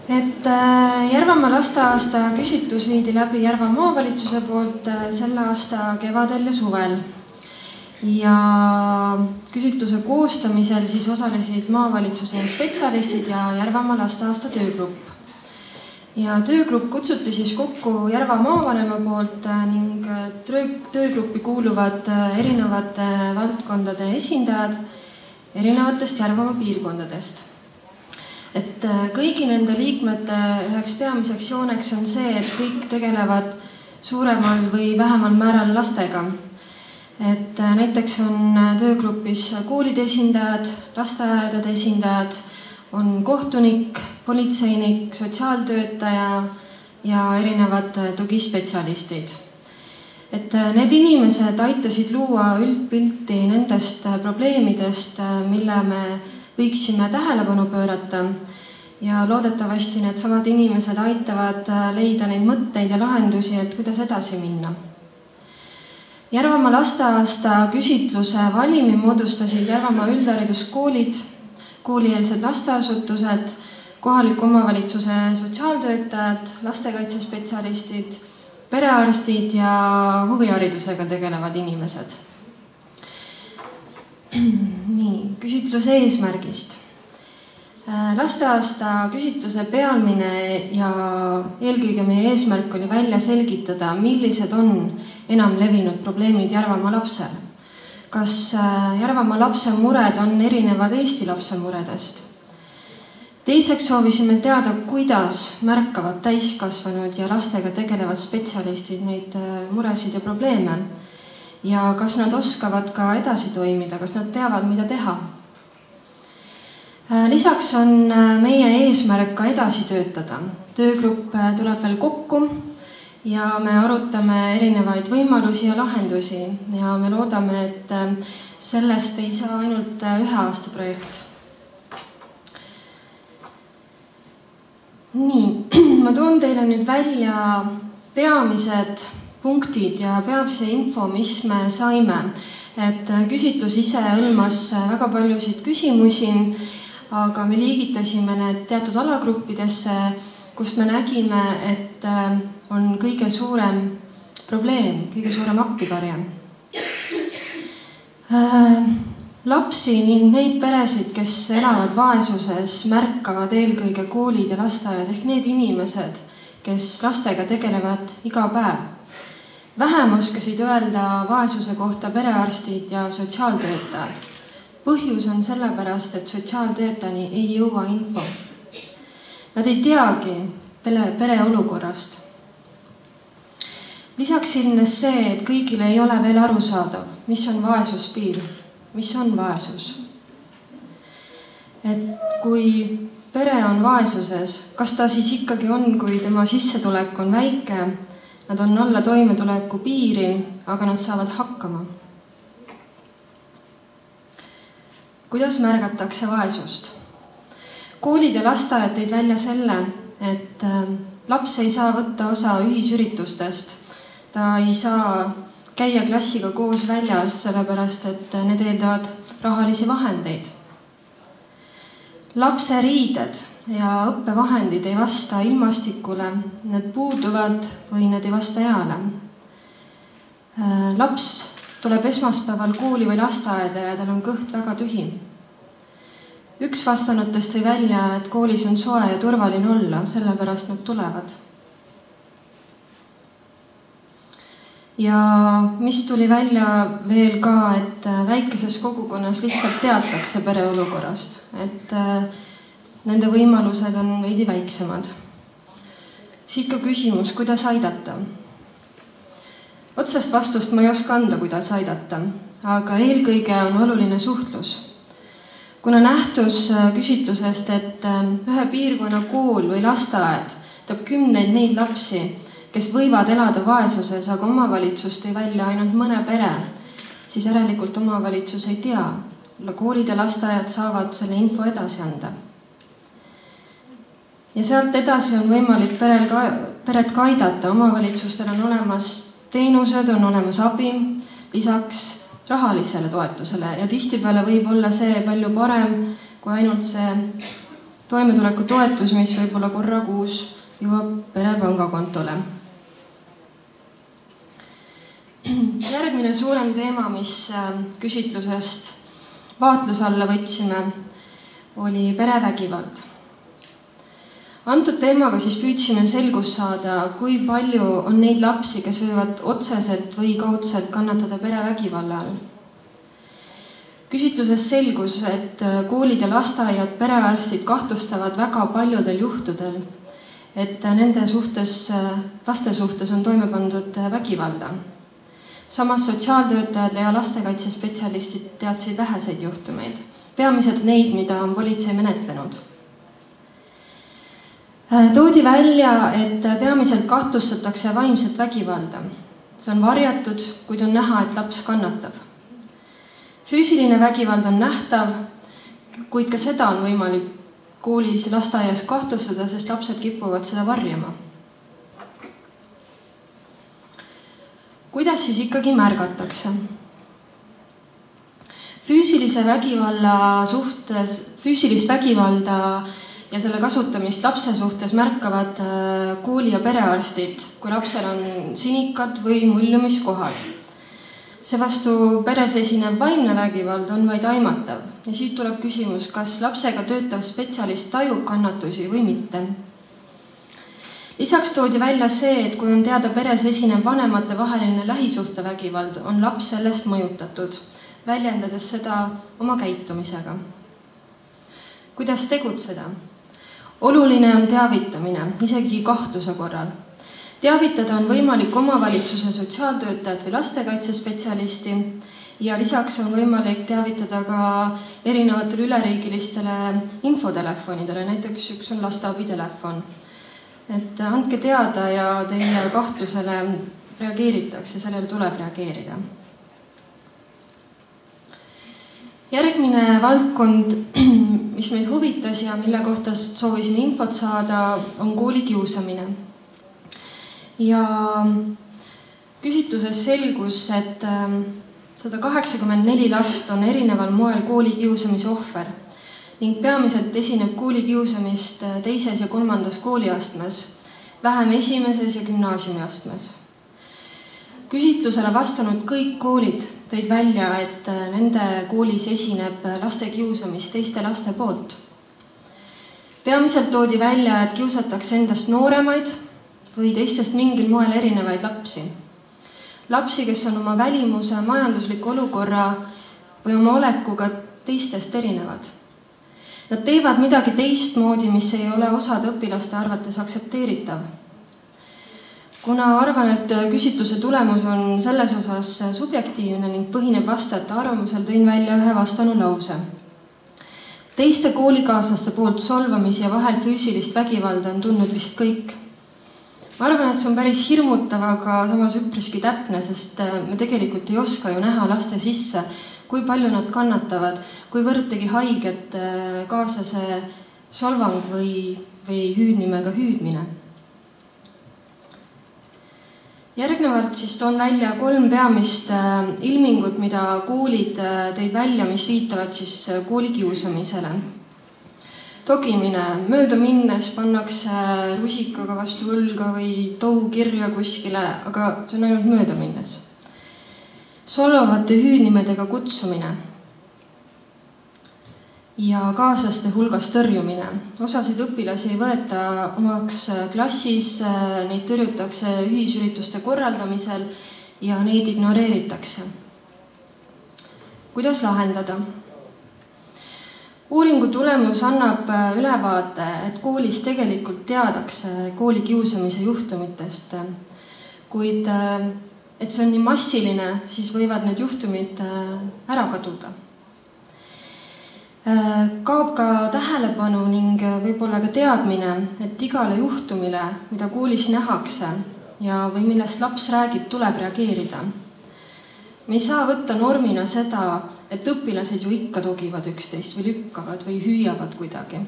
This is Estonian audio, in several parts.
Et Järvamaa lasteaasta küsitlus viidi läbi Järva maavalitsuse poolt selle aasta kevadel ja suvel. Ja küsitluse koostamisel siis osalesid maavalitsuse spetsialistid ja Järvamaa lasteaasta töögrupp. Ja töögrupp kutsuti siis kokku Järva maavanema poolt ning töögruppi kuuluvad erinevate valdkondade esindajad erinevatest Järvamaa piirkondadest. Et kõigi nende liikmete üheks peamiseks jooneks on see, et kõik tegelevad suuremal või vähemal määral lastega. Et näiteks on töögrupis koolide esindajad, lasteaedade esindajad, on kohtunik, politseinik, sotsiaaltöötaja ja erinevad tugispetsialistid. Et need inimesed aitasid luua üldpilti nendest probleemidest, mille me võiksime tähelepanu pöörata ja loodetavasti need samad inimesed aitavad leida neid mõtteid ja lahendusi, et kuidas edasi minna. Järvamaa lasteaasta küsitluse valimi moodustasid Järvamaa üldhariduskoolid, koolieelsed lasteasutused, kohaliku omavalitsuse sotsiaaltöötajad, lastekaitsespetsialistid, perearstid ja huviharidusega tegelevad inimesed. Nii, küsitluse eesmärgist. Lasteaasta küsitluse pealmine ja eelkõige meie eesmärk oli välja selgitada, millised on enam levinud probleemid Järvamaa lapsel. Kas Järvamaa lapse mured on erinevad Eesti lapse muredest? Teiseks soovisime teada, kuidas märkavad täiskasvanud ja lastega tegelevad spetsialistid neid muresid ja probleeme. Ja kas nad oskavad ka edasi toimida, kas nad teavad, mida teha. Lisaks on meie eesmärk ka edasi töötada. Töögrupp tuleb veel kokku ja me arutame erinevaid võimalusi ja lahendusi ja me loodame, et sellest ei saa ainult ühe aasta projekt. Nii, ma toon teile nüüd välja peamised punktid ja peamise info, mis me saime. Et küsitlus ise hõlmas väga paljusid küsimusi, aga me liigitasime need teatud alagruppidesse, kust me nägime, et on kõige suurem probleem, kõige suurem appikarje. Lapsi ning neid peresid, kes elavad vaesuses, märkavad eelkõige koolid ja lasteaiad ehk need inimesed, kes lastega tegelevad iga päev. Vähem oskasid öelda vaesuse kohta perearstid ja sotsiaaltöötajad. Põhjus on sellepärast, et sotsiaaltöötajani ei jõua info. Nad ei teagi pere olukorrast. Lisaks ilmnes see, et kõigile ei ole veel arusaadav, mis on vaesuspiir, mis on vaesus. Et kui pere on vaesuses, kas ta siis ikkagi on, kui tema sissetulek on väike, nad on alla toimetuleku piiri, aga nad saavad hakkama. Kuidas märgatakse vaesust? Koolid ja lasteaiad tõid välja selle, et laps ei saa võtta osa ühisüritustest. Ta ei saa käia klassiga koos väljas, sellepärast et need eeldavad rahalisi vahendeid. Lapse riided ja õppevahendid ei vasta ilmastikule, need puuduvad või need ei vasta eale. Laps tuleb esmaspäeval kooli või lasteaeda ja tal on kõht väga tühi. Üks vastanutest tõi välja, et koolis on soe ja turvaline olla, sellepärast nad tulevad. Ja mis tuli välja veel ka, et väikeses kogukonnas lihtsalt teatakse pere olukorrast, et nende võimalused on veidi väiksemad. Siit ka küsimus, kuidas aidata? Otsast vastust ma ei oska anda, kuidas aidata, aga eelkõige on oluline suhtlus. Kuna nähtus küsitlusest, et ühe piirkonna kool või lasteaed toob 10 neid lapsi, kes võivad elada vaesuses, aga omavalitsus tõi välja ainult mõne pere, siis järelikult omavalitsus ei tea. Koolid ja lasteaiad saavad selle info edasi anda. Ja sealt edasi on võimalik peret ka aidata. Omavalitsustel on olemas teenused, on olemas abi, lisaks rahalisele toetusele ja tihtipeale võib olla see palju parem kui ainult see toimetulekutoetus, mis võib-olla korra kuus jõuab pere pangakontole. Järgmine suurem teema, mis küsitlusest vaatluse alla võtsime, oli perevägivald. Antud teemaga siis püüdsime selgust saada, kui palju on neid lapsi, kes võivad otseselt või kaudselt kannatada perevägivalla all. Küsitluses selgus, et koolid ja lasteaiad perearstid kahtlustavad väga paljudel juhtudel, et nende laste suhtes on toime pandud vägivalda. Samas sotsiaaltöötajad ja lastekaitsespetsialistid teadsid väheseid juhtumeid, peamiselt neid, mida on politsei menetlenud. Toodi välja, et peamiselt kahtlustatakse vaimset vägivalda. See on varjatud, kuid on näha, et laps kannatab. Füüsiline vägivald on nähtav, kuid ka seda on võimalik koolis ja lasteaias kahtlustada, sest lapsed kipuvad seda varjama. Kuidas siis ikkagi märgatakse? Füüsilist vägivalda ja selle kasutamist lapse suhtes märkavad kooli- ja perearstid, kui lapsel on sinikad või muljumiskohad. Seevastu peres esinev vaimne vägivald on vaid aimatav ja siit tuleb küsimus, kas lapsega töötav spetsialist tajub kannatusi või mitte. Lisaks toodi välja see, et kui on teada peres esinev vanemate vaheline lähisuhtevägivald, on laps sellest mõjutatud, väljendades seda oma käitumisega. Kuidas tegutseda? Oluline on teavitamine, isegi kahtluse korral. Teavitada on võimalik omavalitsuse sotsiaaltöötajat või lastekaitsespetsialisti ja lisaks on võimalik teavitada ka erinevatele üleriigilistele infotelefonidele, näiteks üks on lasteabitelefon. Et andke teada ja teie kahtlusele reageeritakse, sellele tuleb reageerida. Järgmine valdkond, mis meid huvitas ja mille kohta soovisin infot saada, on koolikiusamine. Ja küsitluses selgus, et 184 last on erineval moel koolikiusamise ohver ning peamiselt esineb koolikiusamist 2. ja 3. kooliastmes, vähem 1. ja gümnaasiumiastmes. Küsitlusele vastanud kõik koolid tõid välja, et nende koolis esineb laste kiusamist teiste laste poolt. Peamiselt toodi välja, et kiusatakse endast nooremaid või teistest mingil moel erinevaid lapsi. Lapsi, kes on oma välimuse, majandusliku olukorra või oma olekuga teistest erinevad. Nad teevad midagi teistmoodi, mis ei ole osade õpilaste arvates aktsepteeritav. Kuna arvan, et küsitluse tulemus on selles osas subjektiivne ning põhineb vastajate arvamusel, tõin välja ühe vastanu lause. Teiste koolikaaslaste poolt solvamisi ja vahel füüsilist vägivalda on tundnud vist kõik. Ma arvan, et see on päris hirmutav, aga samas üpriski täpne, sest me tegelikult ei oska ju näha laste sisse, kui palju nad kannatavad, kui võrd tegi haiget kaaslase solvang või hüüdnimega hüüdmine. Järgnevalt siis toon välja 3 peamist ilmingut, mida koolid tõid välja, mis viitavad siis koolikiusamisele. Togimine, mööda minnes pannakse rusikaga vastu õlga või tohukirja kuskile, aga see on ainult mööda minnes. Solvavate hüüdnimedega kutsumine ja kaaslaste hulgas tõrjumine. Osasid õpilasi ei võeta omaks klassis, neid tõrjutakse ühisürituste korraldamisel ja neid ignoreeritakse. Kuidas lahendada? Uuringu tulemus annab ülevaate, et koolis tegelikult teadakse koolikiusamise juhtumitest, kuid et see on nii massiline, siis võivad need juhtumid ära kaduda. Kaob ka tähelepanu ning võib-olla ka teadmine, et igale juhtumile, mida koolis nähakse või millest laps räägib, tuleb reageerida. Me ei saa võtta normina seda, et õpilased ju ikka togivad üksteist või lükkavad või hüüavad kuidagi.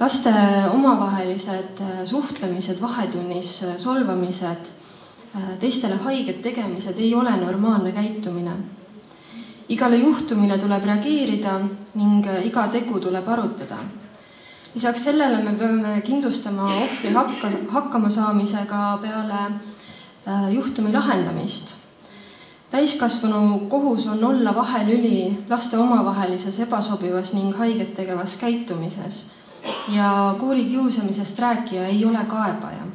Laste omavahelised suhtlemised, vahetunnis solvamised, teistele haiget tegemised ei ole normaalne käitumine. Igale juhtumile tuleb reageerida ning iga tegu tuleb arutada. Lisaks sellele me peame kindlustama ohvri hakkama saamisega peale juhtumi lahendamist. Täiskasvanu kohus on olla vahelüli laste omavahelises ebasobivas ning haiget tegevas käitumises ja kooli kiusamisest rääkija ei ole kaebaja.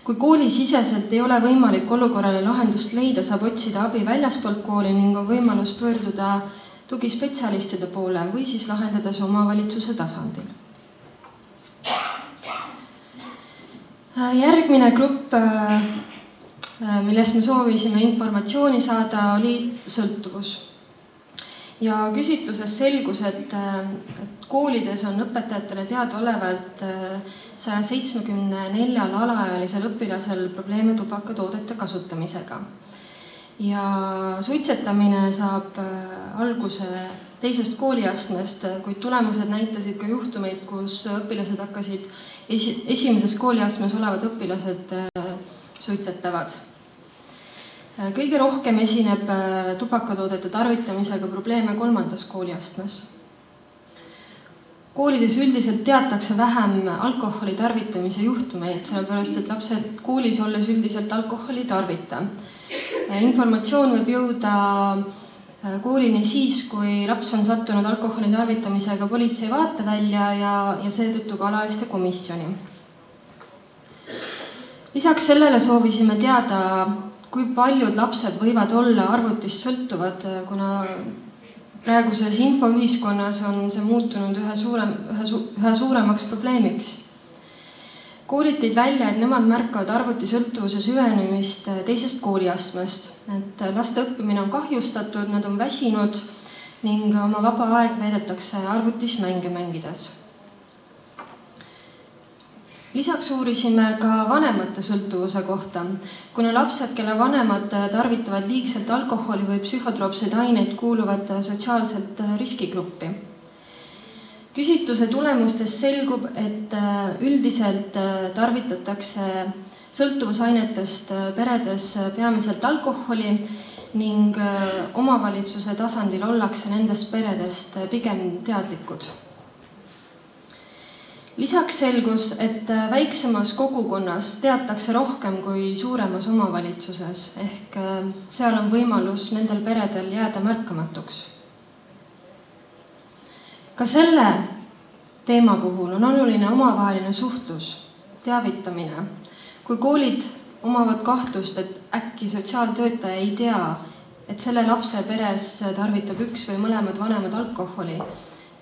Kui koolisiseselt ei ole võimalik olukorrale lahendust leida, saab otsida abi väljaspoolt kooli ning on võimalus pöörduda tugispetsialistide poole või siis lahendada see omavalitsuse tasandil. Järgmine grupp, millest me soovisime informatsiooni saada, oli sõltuvus. Ja küsitluses selgus, et koolides on õpetajatele teadaolevalt 174 alaealisel õpilasel probleeme tubakatoodete kasutamisega. Ja suitsetamine saab alguse teisest kooliastmest, kuid tulemused näitasid ka juhtumeid, kus õpilased hakkasid, esimeses kooliastmes olevad õpilased suitsetavad. Kõige rohkem esineb tubakatoodete tarvitamisega probleeme 3. kooliastmes. Koolides üldiselt teatakse vähem alkoholi tarvitamise juhtumeid, sellepärast et lapsed koolis olles üldiselt alkoholi tarvita. Informatsioon võib jõuda koolini siis, kui laps on sattunud alkoholi tarvitamisega politsei vaatevälja ja seetõttu ka alaealiste komisjoni. Lisaks sellele soovisime teada, kui paljud lapsed võivad olla arvutist sõltuvad, kuna praeguses infoühiskonnas on see muutunud ühe suuremaks probleemiks. Koolid tõid välja, et nemad märkavad arvutisõltuvuse süvenemist teisest kooliastmest, et laste õppimine on kahjustatud, nad on väsinud ning oma vaba aeg veedetakse arvutis mänge mängides. Lisaks uurisime ka vanemate sõltuvuse kohta, kuna lapsed, kelle vanemad tarvitavad liigselt alkoholi või psühhotroopseid aineid, kuuluvad sotsiaalselt riskigruppi. Küsitluse tulemustest selgub, et üldiselt tarvitatakse sõltuvusainetest peredes peamiselt alkoholi ning omavalitsuse tasandil ollakse nendest peredest pigem teadlikud. Lisaks selgus, et väiksemas kogukonnas teatakse rohkem kui suuremas omavalitsuses, ehk seal on võimalus nendel peredel jääda märkamatuks. Ka selle teema puhul on oluline omavaheline suhtlus, teavitamine. Kui koolid omavad kahtlust, et äkki sotsiaaltöötaja ei tea, et selle lapse peres tarvitab üks või mõlemad vanemad alkoholi,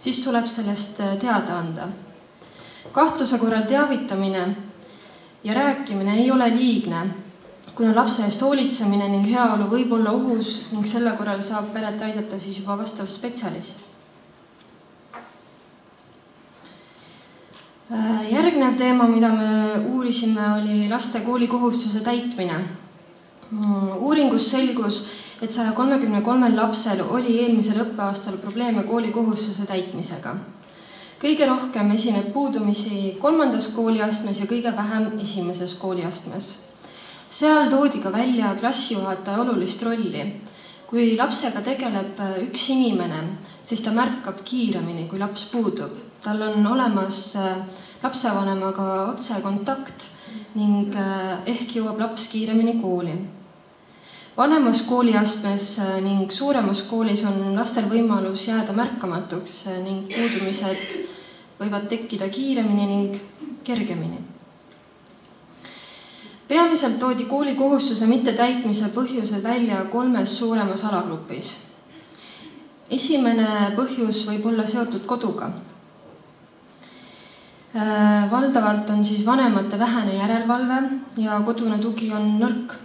siis tuleb sellest teada anda. Kahtluse korral teavitamine ja rääkimine ei ole liigne, kuna lapse eest hoolitsemine ning heaolu võib olla ohus ning selle korral saab peret aidata siis juba vastav spetsialist. Järgnev teema, mida me uurisime, oli laste koolikohustuse täitmine. Uuringus selgus, et 133 lapsel oli eelmisel õppeaastal probleeme koolikohustuse täitmisega. Kõige rohkem esineb puudumisi 3. kooliastmes ja kõige vähem 1. kooliastmes. Seal toodi ka välja klassijuhataja olulist rolli. Kui lapsega tegeleb üks inimene, siis ta märkab kiiremini, kui laps puudub. Tal on olemas lapsevanemaga otse kontakt ning ehk jõuab laps kiiremini kooli. Vanemas kooliastmes ning suuremas koolis on lastel võimalus jääda märkamatuks ning puudumised võivad tekkida kiiremini ning kergemini. Peamiselt toodi koolikohustuse mittetäitmise põhjused välja 3 suuremas alagrupis. Esimene põhjus võib olla seotud koduga. Valdavalt on siis vanemate vähene järelevalve ja kodune tugi on nõrk.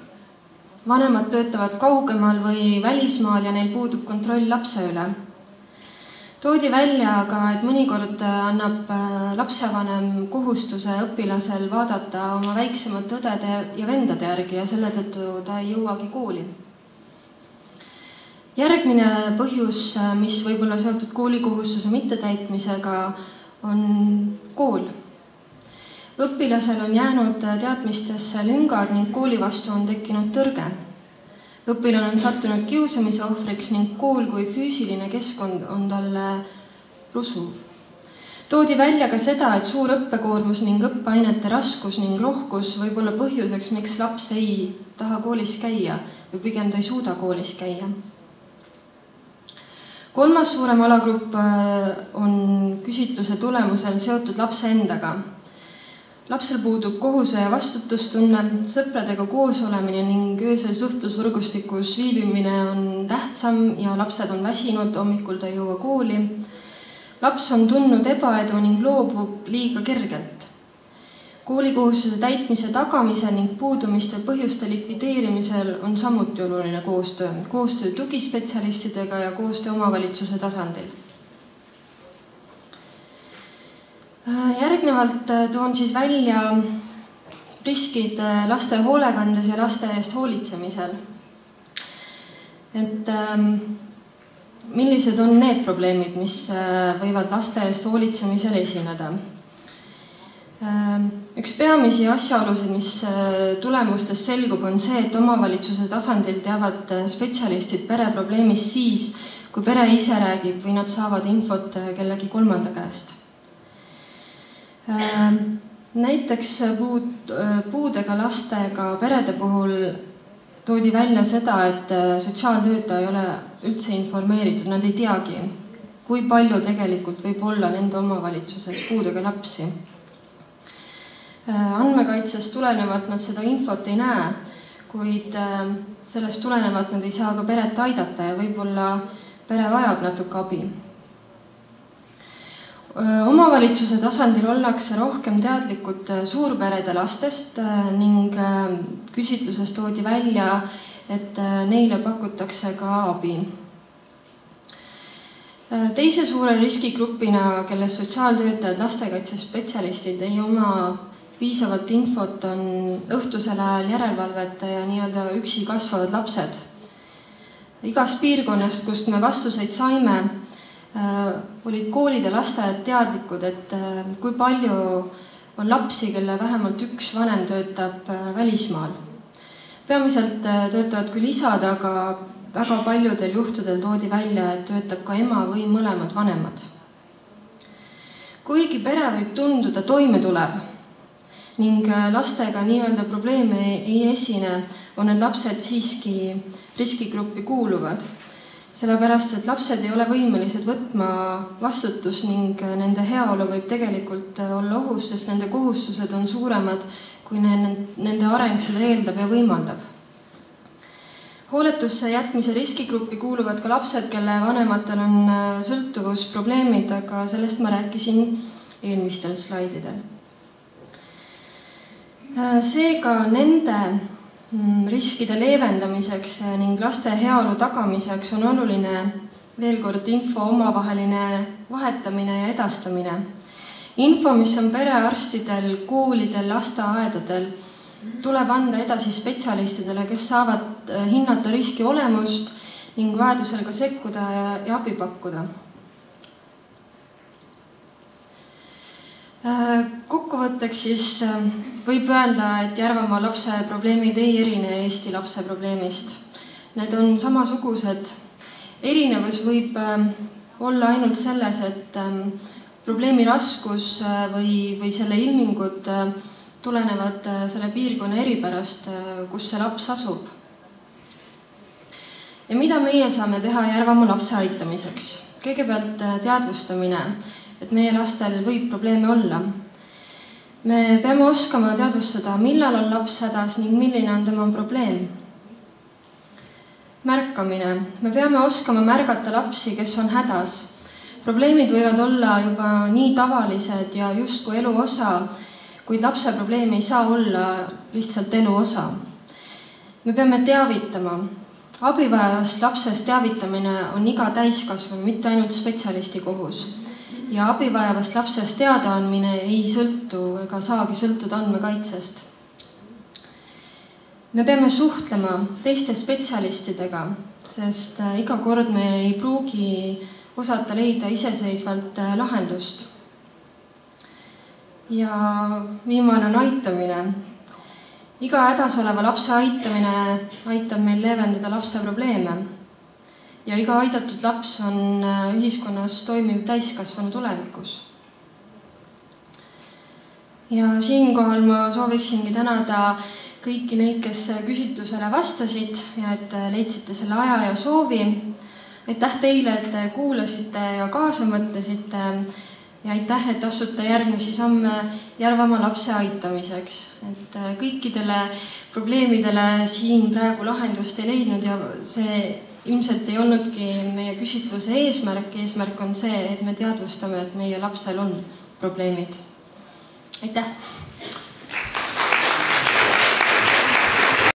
Vanemad töötavad kaugemal või välismaal ja neil puudub kontroll lapse üle. Toodi välja aga, et mõnikord annab lapsevanem kohustuse õpilasel vaadata oma väiksemate õdede ja vendade järgi ja selle tõttu ta ei jõuagi kooli. Järgmine põhjus, mis võib olla seotud koolikohustuse mittetäitmisega, on kool. Õpilasel on jäänud teadmistesse lüngad ning kooli vastu on tekkinud tõrge. Õpilane on sattunud kiusamise ohvriks ning kool kui füüsiline keskkond on talle rusuv. Toodi välja ka seda, et suur õppekoormus ning õppeainete raskus ning rohkus võib olla põhjuseks, miks laps ei taha koolis käia või pigem ta ei suuda koolis käia. Kolmas suurem alagrupp on küsitluse tulemusel seotud lapse endaga. Lapsel puudub kohuse ja vastutustunne, sõpradega koos olemine ning öösel suhtlusvõrgustikus viibimine on tähtsam ja lapsed on väsinud, hommikul ta ei jõua kooli. Laps on tundnud ebaedu ning loobub liiga kergelt. Koolikohustuse täitmise tagamise ning puudumiste põhjuste likvideerimisel on samuti oluline koostöö tugispetsialistidega ja koostöö omavalitsuse tasandil. Järgnevalt toon siis välja riskid laste hoolekandes ja laste eest hoolitsemisel. Et millised on need probleemid, mis võivad laste eest hoolitsemisel esineda? Üks peamisi asjaolusid, mis tulemustest selgub, on see, et omavalitsuse tasandil teavad spetsialistid pere probleemist siis, kui pere ise räägib või nad saavad infot kellegi kolmanda käest. Näiteks puudega lastega perede puhul toodi välja seda, et sotsiaaltöötaja ei ole üldse informeeritud, nad ei teagi, kui palju tegelikult võib olla nende omavalitsuses puudega lapsi. Andmekaitsest tulenevalt nad seda infot ei näe, kuid sellest tulenevalt nad ei saa ka peret aidata ja võib-olla pere vajab natuke abi. Omavalitsuse tasandil ollakse rohkem teadlikud suurperede lastest ning küsitluses toodi välja, et neile pakutakse ka abi. Teise suure riskigrupina, kelles sotsiaaltöötajad, lastekaitsespetsialistid ei oma piisavalt infot, on õhtusel ajal järelevalvete ja nii-öelda üksi kasvavad lapsed. Igast piirkonnast, kust me vastuseid saime, olid koolid ja lasteaiad teadlikud, et kui palju on lapsi, kelle vähemalt üks vanem töötab välismaal. Peamiselt töötavad küll isad, aga väga paljudel juhtudel toodi välja, et töötab ka ema või mõlemad vanemad. Kuigi pere võib tunduda toime tulev ning lastega nii-öelda probleeme ei esine, on need lapsed siiski riskigruppi kuuluvad. Sellepärast, et lapsed ei ole võimelised võtma vastutus ning nende heaolu võib tegelikult olla ohus, sest nende kohustused on suuremad, kui nende areng seda eeldab ja võimaldab. Hooletusse jätmise riskigruppi kuuluvad ka lapsed, kelle vanematel on sõltuvusprobleemid, aga sellest ma rääkisin eelmistel slaididel. Seega nende riskide leevendamiseks ning laste heaolu tagamiseks on oluline veel kord info omavaheline vahetamine ja edastamine. Info, mis on perearstidel, koolidel, lasteaedadel, tuleb anda edasi spetsialistidele, kes saavad hinnata riski olemust ning vajadusel ka sekkuda ja abi pakkuda. Kokkuvõtteks siis võib öelda, et Järvamaa lapse probleemid ei erine Eesti lapse probleemist. Need on samasugused. Erinevus võib olla ainult selles, et probleemi raskus või selle ilmingud tulenevad selle piirkonna eripärast, kus see laps asub. Ja mida meie saame teha Järvamaa lapse aitamiseks? Kõigepealt teadvustamine, et meie lastel võib probleeme olla. Me peame oskama teadvustada, millal on laps hädas ning milline on tema probleem. Märkamine. Me peame oskama märgata lapsi, kes on hädas. Probleemid võivad olla juba nii tavalised ja justkui elu osa, kuid lapse probleem ei saa olla lihtsalt elu osa. Me peame teavitama. Abivajavast lapsest teavitamine on iga täiskasvanu, mitte ainult spetsialisti kohus. Ja abivajavast lapsest teadaandmine ei sõltu ega saagi sõltuda andmekaitsest. Me peame suhtlema teiste spetsialistidega, sest iga kord me ei pruugi osata leida iseseisvalt lahendust. Ja viimane on aitamine. Iga hädas oleva lapse aitamine aitab meil leevendada lapse probleeme. Ja iga aidatud laps on ühiskonnas toimiv täiskasvanu tulevikus. Ja siinkohal ma sooviksingi tänada kõiki neid, kes küsitlusele vastasid ja et leidsite selle aja ja soovi. Aitäh teile, et kuulasite ja kaasa mõtlesite ja aitäh, et astute järgmisi samme Järvamaa lapse aitamiseks. Et kõikidele probleemidele siin praegu lahendust ei leidnud ja see ilmselt ei olnudki meie küsitluse eesmärk. Eesmärk on see, et me teadvustame, et meie lapsel on probleemid. Aitäh!